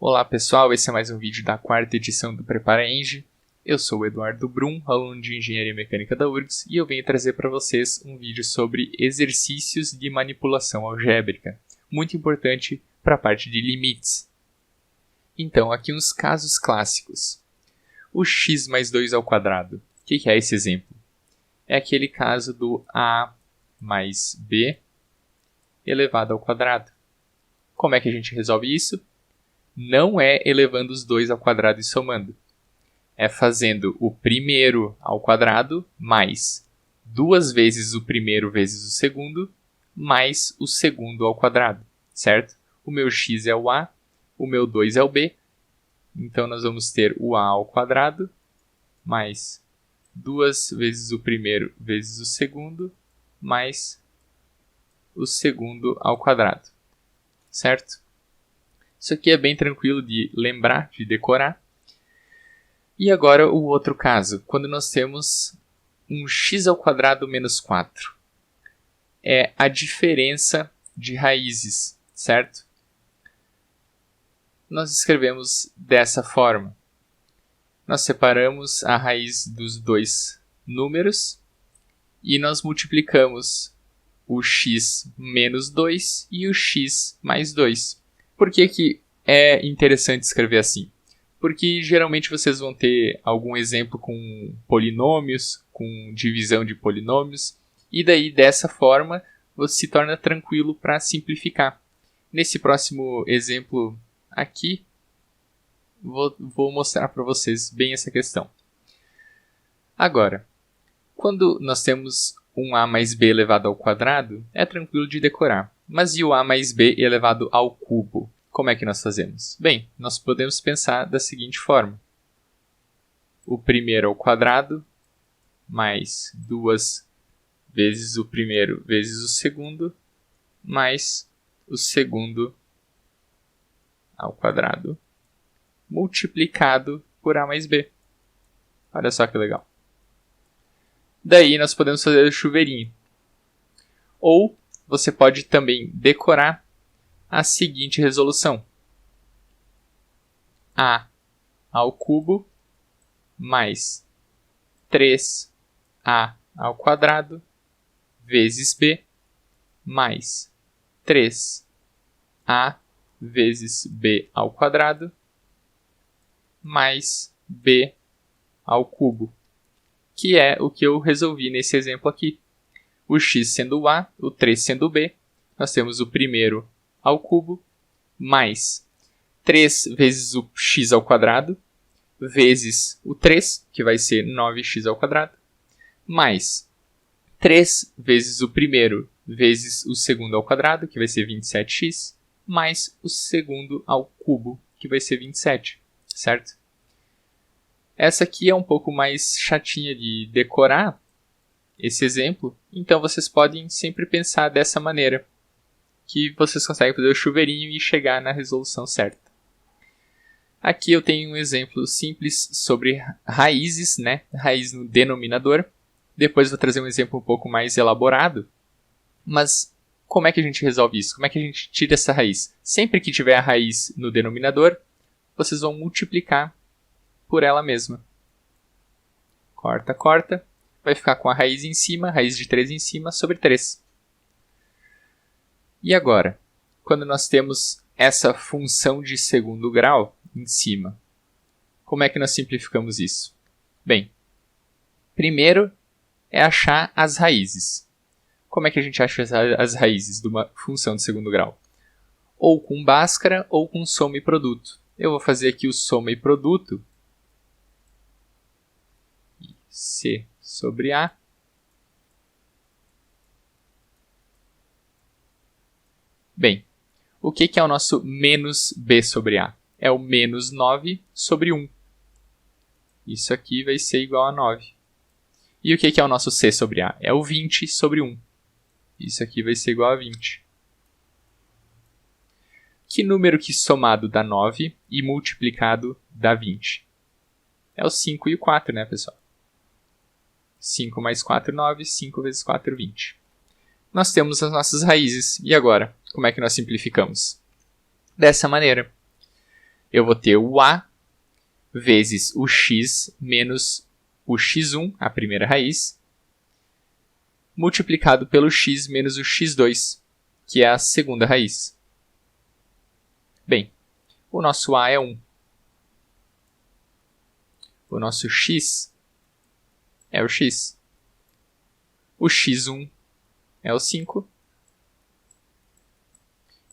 Olá pessoal, esse é mais um vídeo da quarta edição do PreparaEng. Eu sou o Eduardo Brum, aluno de Engenharia Mecânica da URGS, e eu venho trazer para vocês um vídeo sobre exercícios de manipulação algébrica, muito importante para a parte de limites. Então, aqui uns casos clássicos. O x mais 2 ao quadrado. O que é esse exemplo? É aquele caso do a mais b elevado ao quadrado. Como é que a gente resolve isso? Não é elevando os dois ao quadrado e somando. É fazendo o primeiro ao quadrado mais 2 vezes o primeiro vezes o segundo, mais o segundo ao quadrado, certo? O meu x é o a, o meu 2 é o b. Então, nós vamos ter o a ao quadrado mais 2 vezes o primeiro vezes o segundo, mais o segundo ao quadrado, certo? Isso aqui é bem tranquilo de lembrar, de decorar. E agora o outro caso, quando nós temos um x ao quadrado menos 4. É a diferença de raízes, certo? Nós escrevemos dessa forma. Nós separamos a raiz dos dois números e nós multiplicamos o x menos 2 e o x mais 2. Por que é interessante escrever assim? Porque geralmente vocês vão ter algum exemplo com polinômios, com divisão de polinômios, e daí dessa forma você se torna tranquilo para simplificar. Nesse próximo exemplo aqui, vou mostrar para vocês bem essa questão. Agora, quando nós temos um a mais b elevado ao quadrado, é tranquilo de decorar. Mas e o a mais b elevado ao cubo? Como é que nós fazemos? Bem, nós podemos pensar da seguinte forma. O primeiro ao quadrado, mais 2 vezes o primeiro vezes o segundo, mais o segundo ao quadrado, multiplicado por a mais b. Olha só que legal. Daí nós podemos fazer o chuveirinho. Ou você pode também decorar a seguinte resolução. A ao cubo mais 3a ao quadrado vezes b mais 3a vezes b ao quadrado mais b ao cubo, que é o que eu resolvi nesse exemplo aqui. O x sendo o a, o 3 sendo o b, nós temos o primeiro ao cubo, mais 3 vezes o x ao quadrado, vezes o 3, que vai ser 9x ao quadrado, mais 3 vezes o primeiro vezes o segundo ao quadrado, que vai ser 27x, mais o segundo ao cubo, que vai ser 27, certo? Essa aqui é um pouco mais chatinha de decorar, esse exemplo, então vocês podem sempre pensar dessa maneira, que vocês conseguem fazer o chuveirinho e chegar na resolução certa. Aqui eu tenho um exemplo simples sobre raízes, né? Raiz no denominador. Depois vou trazer um exemplo um pouco mais elaborado. Mas como é que a gente resolve isso? Como é que a gente tira essa raiz? Sempre que tiver a raiz no denominador, vocês vão multiplicar por ela mesma. Corta, corta. Vai ficar com a raiz em cima, raiz de 3 em cima, sobre 3. E agora, quando nós temos essa função de segundo grau em cima, como é que nós simplificamos isso? Bem, primeiro é achar as raízes. Como é que a gente acha as raízes de uma função de segundo grau? Ou com Bhaskara ou com soma e produto. Eu vou fazer aqui o soma e produto. C sobre A. Bem, o que é o nosso menos B sobre A? É o menos 9 sobre 1. Isso aqui vai ser igual a 9. E o que é o nosso C sobre A? É o 20 sobre 1. Isso aqui vai ser igual a 20. Que número que somado dá 9 e multiplicado dá 20? É o 5 e o 4, né, pessoal? 5 mais 4, 9. 5 vezes 4, 20. Nós temos as nossas raízes. E agora? Como é que nós simplificamos? Dessa maneira. eu vou ter o a vezes o x menos o x1, a primeira raiz, multiplicado pelo x menos o x2, que é a segunda raiz. Bem, o nosso a é 1. O nosso x é o x. O x1 é o 5.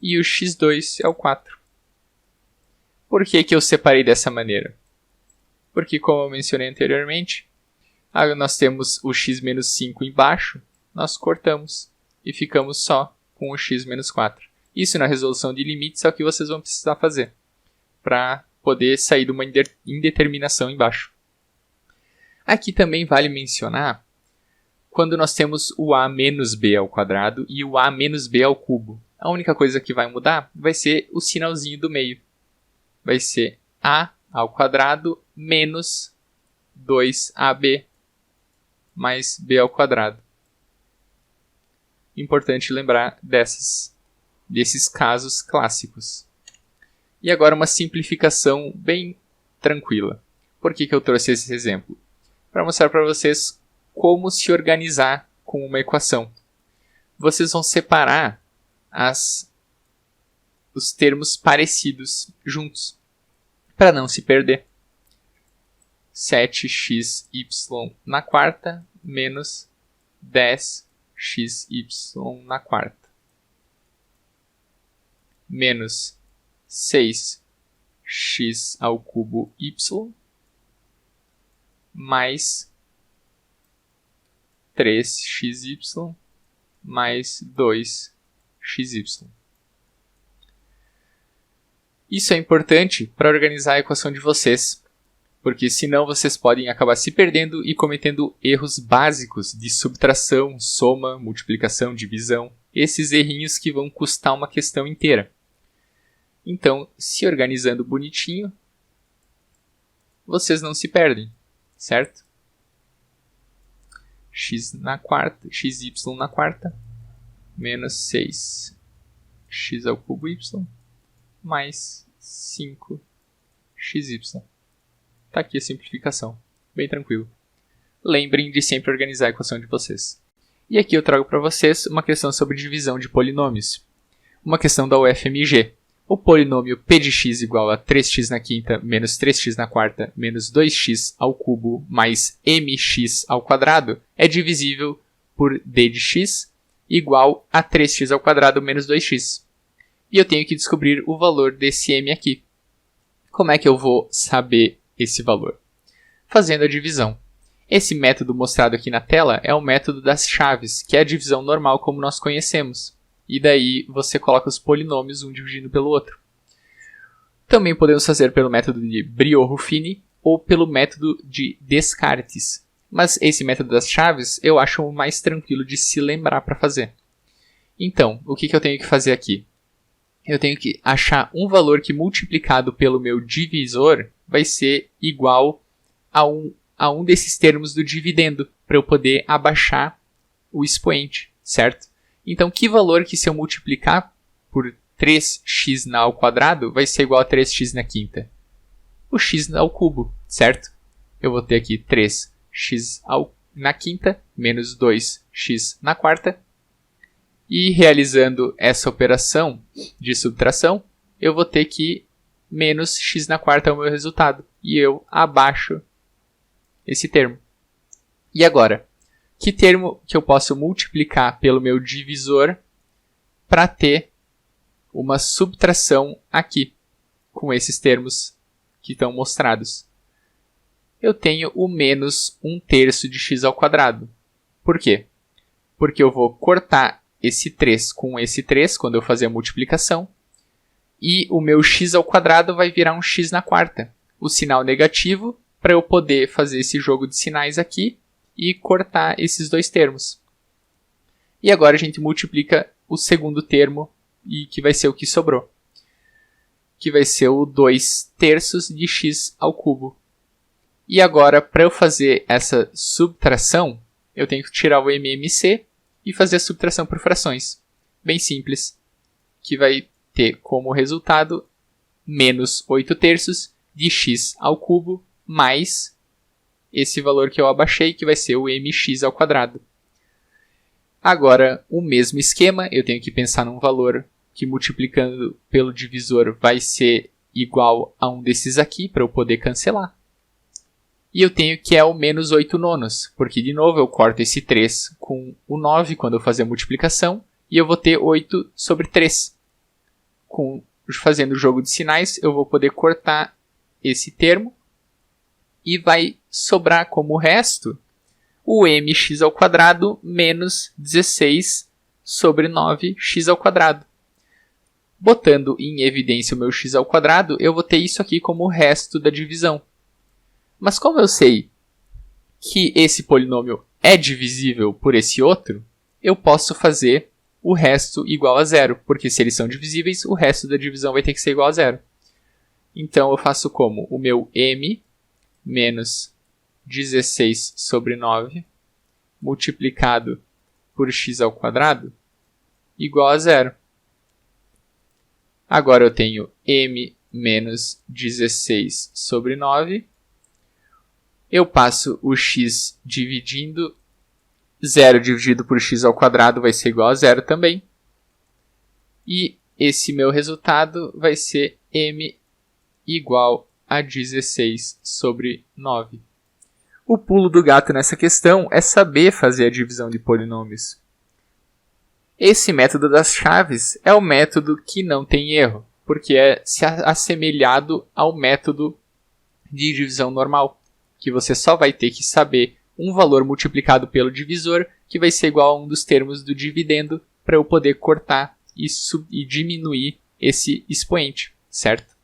E o x2 é o 4. Por que eu separei dessa maneira? Porque, como eu mencionei anteriormente, nós temos o x menos 5 embaixo, nós cortamos e ficamos só com o x menos 4. Isso na resolução de limites é o que vocês vão precisar fazer para poder sair de uma indeterminação embaixo. Aqui também vale mencionar quando nós temos o a menos b ao quadrado e o a menos b ao cubo. A única coisa que vai mudar vai ser o sinalzinho do meio. Vai ser a ao quadrado menos 2ab mais b ao quadrado. Importante lembrar desses casos clássicos. E agora uma simplificação bem tranquila. Por que eu trouxe esse exemplo? Para mostrar para vocês como se organizar com uma equação. Vocês vão separar os termos parecidos juntos, para não se perder. 7xy na quarta menos 10xy na quarta. Menos 6x ao cubo y mais 3xy mais 2xy. Isso é importante para organizar a equação de vocês, porque senão vocês podem acabar se perdendo e cometendo erros básicos de subtração, soma, multiplicação, divisão, esses errinhos que vão custar uma questão inteira. Então, se organizando bonitinho, vocês não se perdem, certo? X na quarta, xy na quarta, menos 6x ao cubo y, mais 5xy. Está aqui a simplificação, bem tranquilo. Lembrem de sempre organizar a equação de vocês. E aqui eu trago para vocês uma questão sobre divisão de polinômios. Uma questão da UFMG. O polinômio p de x igual a 3x na quinta menos 3x na quarta menos 2x ao cubo mais mx ao quadrado é divisível por d de x igual a 3x ao quadrado menos 2x. E eu tenho que descobrir o valor desse m aqui. Como é que eu vou saber esse valor? Fazendo a divisão. Esse método mostrado aqui na tela é o método das chaves, que é a divisão normal como nós conhecemos. E daí você coloca os polinômios um dividindo pelo outro. Também podemos fazer pelo método de Briot-Ruffini ou pelo método de Descartes. Mas esse método das chaves eu acho o mais tranquilo de se lembrar para fazer. Então, o que eu tenho que fazer aqui? Eu tenho que achar um valor que multiplicado pelo meu divisor vai ser igual a um desses termos do dividendo, para eu poder abaixar o expoente, certo? Então, que valor que se eu multiplicar por 3x ao quadrado vai ser igual a 3x na quinta? O x ao cubo, certo? Eu vou ter aqui 3x na quinta menos 2x na quarta. E realizando essa operação de subtração, eu vou ter que menos x na quarta é o meu resultado. E eu abaixo esse termo. E agora? Que termo que eu posso multiplicar pelo meu divisor para ter uma subtração aqui, com esses termos que estão mostrados? Eu tenho o menos 1/3 de x ao quadrado. Por quê? Porque eu vou cortar esse 3 com esse 3 quando eu fazer a multiplicação, e o meu x ao quadrado vai virar um x na quarta. O sinal negativo para eu poder fazer esse jogo de sinais aqui e cortar esses dois termos. E agora a gente multiplica o segundo termo, e que vai ser o que sobrou. Que vai ser o 2/3 de x ao cubo. E agora, para eu fazer essa subtração, eu tenho que tirar o MMC e fazer a subtração por frações. Bem simples. Que vai ter como resultado menos 8 terços de x ao cubo mais esse valor que eu abaixei, que vai ser o mx ao quadrado. Agora, o mesmo esquema, eu tenho que pensar num valor que multiplicando pelo divisor vai ser igual a um desses aqui, para eu poder cancelar. E eu tenho que é o menos 8 nonos, porque de novo eu corto esse 3 com o 9 quando eu fazer a multiplicação, e eu vou ter 8 sobre 3. Fazendo o jogo de sinais, eu vou poder cortar esse termo, e vai sobrar como resto o mx ao quadrado menos 16 sobre 9x ao quadrado. Botando em evidência o meu x ao quadrado, eu vou ter isso aqui como o resto da divisão. Mas como eu sei que esse polinômio é divisível por esse outro, eu posso fazer o resto igual a zero, porque se eles são divisíveis, o resto da divisão vai ter que ser igual a zero. Então eu faço como o meu m menos 16 sobre 9 multiplicado por x ao quadrado igual a zero. Agora eu tenho m menos 16 sobre 9. Eu passo o x dividindo. 0 dividido por x ao quadrado vai ser igual a zero também. E esse meu resultado vai ser m igual a 16 sobre 9. O pulo do gato nessa questão é saber fazer a divisão de polinômios. Esse método das chaves é o método que não tem erro, porque é assemelhado ao método de divisão normal, que você só vai ter que saber um valor multiplicado pelo divisor, que vai ser igual a um dos termos do dividendo, para eu poder cortar e diminuir esse expoente, certo?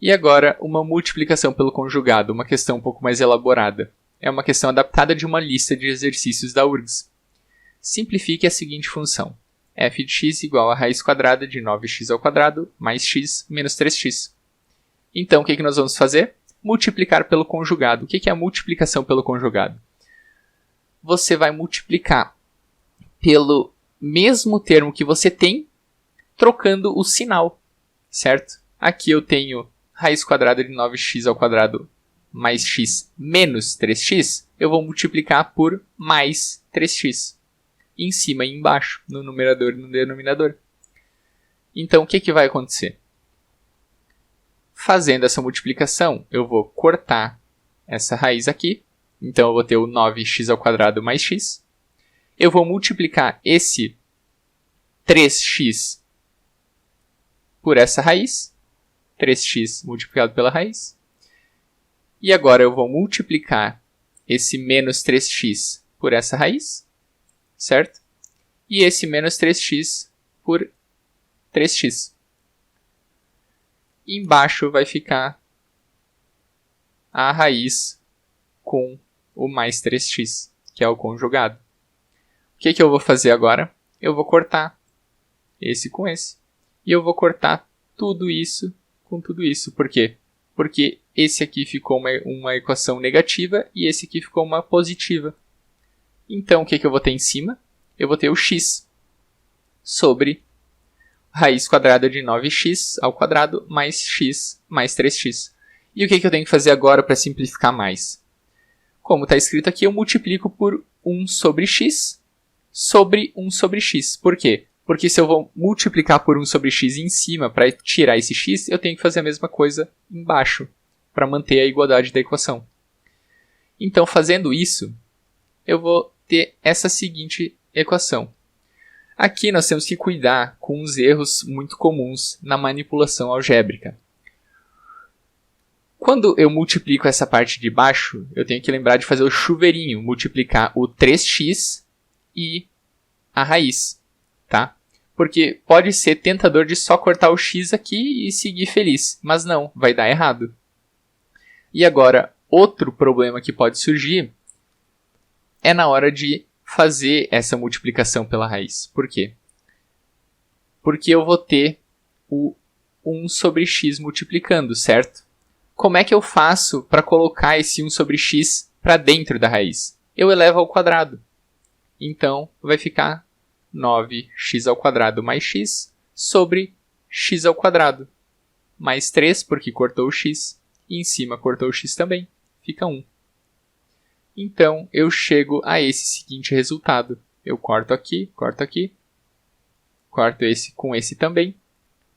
E agora, uma multiplicação pelo conjugado, uma questão um pouco mais elaborada. É uma questão adaptada de uma lista de exercícios da URGS. Simplifique a seguinte função. f de x igual a raiz quadrada de 9x ao quadrado mais x menos 3x. Então, o que nós vamos fazer? Multiplicar pelo conjugado. O que é a multiplicação pelo conjugado? Você vai multiplicar pelo mesmo termo que você tem, trocando o sinal, certo? Aqui eu tenho raiz quadrada de 9x ao quadrado mais x menos 3x, eu vou multiplicar por mais 3x. Em cima e embaixo, no numerador e no denominador. Então, o que vai acontecer? Fazendo essa multiplicação, eu vou cortar essa raiz aqui. Então, eu vou ter o 9x ao quadrado mais x. Eu vou multiplicar esse 3x por essa raiz. 3x multiplicado pela raiz. E agora eu vou multiplicar esse menos 3x por essa raiz, certo? E esse menos 3x por 3x. Embaixo vai ficar a raiz com o mais 3x, que é o conjugado. O que eu vou fazer agora? Eu vou cortar esse com esse. E eu vou cortar tudo isso com tudo isso. Por quê? Porque esse aqui ficou uma equação negativa e esse aqui ficou uma positiva. Então, o que eu vou ter em cima? Eu vou ter o x sobre raiz quadrada de 9x ao quadrado mais x mais 3x. E o que eu tenho que fazer agora para simplificar mais? Como está escrito aqui, eu multiplico por 1 sobre x sobre 1 sobre x. Por quê? Porque se eu vou multiplicar por 1 sobre x em cima para tirar esse x, eu tenho que fazer a mesma coisa embaixo, para manter a igualdade da equação. Então, fazendo isso, eu vou ter essa seguinte equação. Aqui nós temos que cuidar com os erros muito comuns na manipulação algébrica. Quando eu multiplico essa parte de baixo, eu tenho que lembrar de fazer o chuveirinho, multiplicar o 3x e a raiz, tá? Porque pode ser tentador de só cortar o x aqui e seguir feliz, mas não, vai dar errado. E agora, outro problema que pode surgir é na hora de fazer essa multiplicação pela raiz. Por quê? Porque eu vou ter o 1 sobre x multiplicando, certo? Como é que eu faço para colocar esse 1 sobre x para dentro da raiz? Eu elevo ao quadrado. Então, vai ficar 9x ao quadrado mais x sobre x ao quadrado mais 3, porque cortou o x, e em cima cortou o x também, fica 1. Então, eu chego a esse seguinte resultado. Eu corto aqui, corto esse com esse também,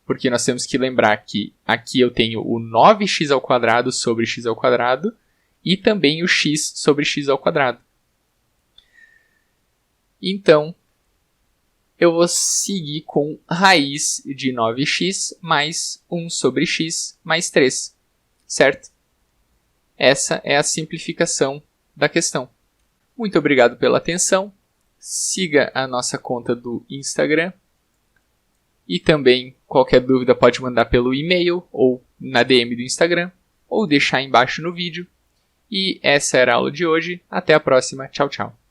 porque nós temos que lembrar que aqui eu tenho o 9x² sobre x², e também o x sobre x². Então, eu vou seguir com raiz de 9x mais 1 sobre x mais 3, certo? Essa é a simplificação da questão. Muito obrigado pela atenção. Siga a nossa conta do Instagram. E também, qualquer dúvida pode mandar pelo e-mail ou na DM do Instagram, ou deixar embaixo no vídeo. E essa era a aula de hoje. Até a próxima. Tchau, tchau.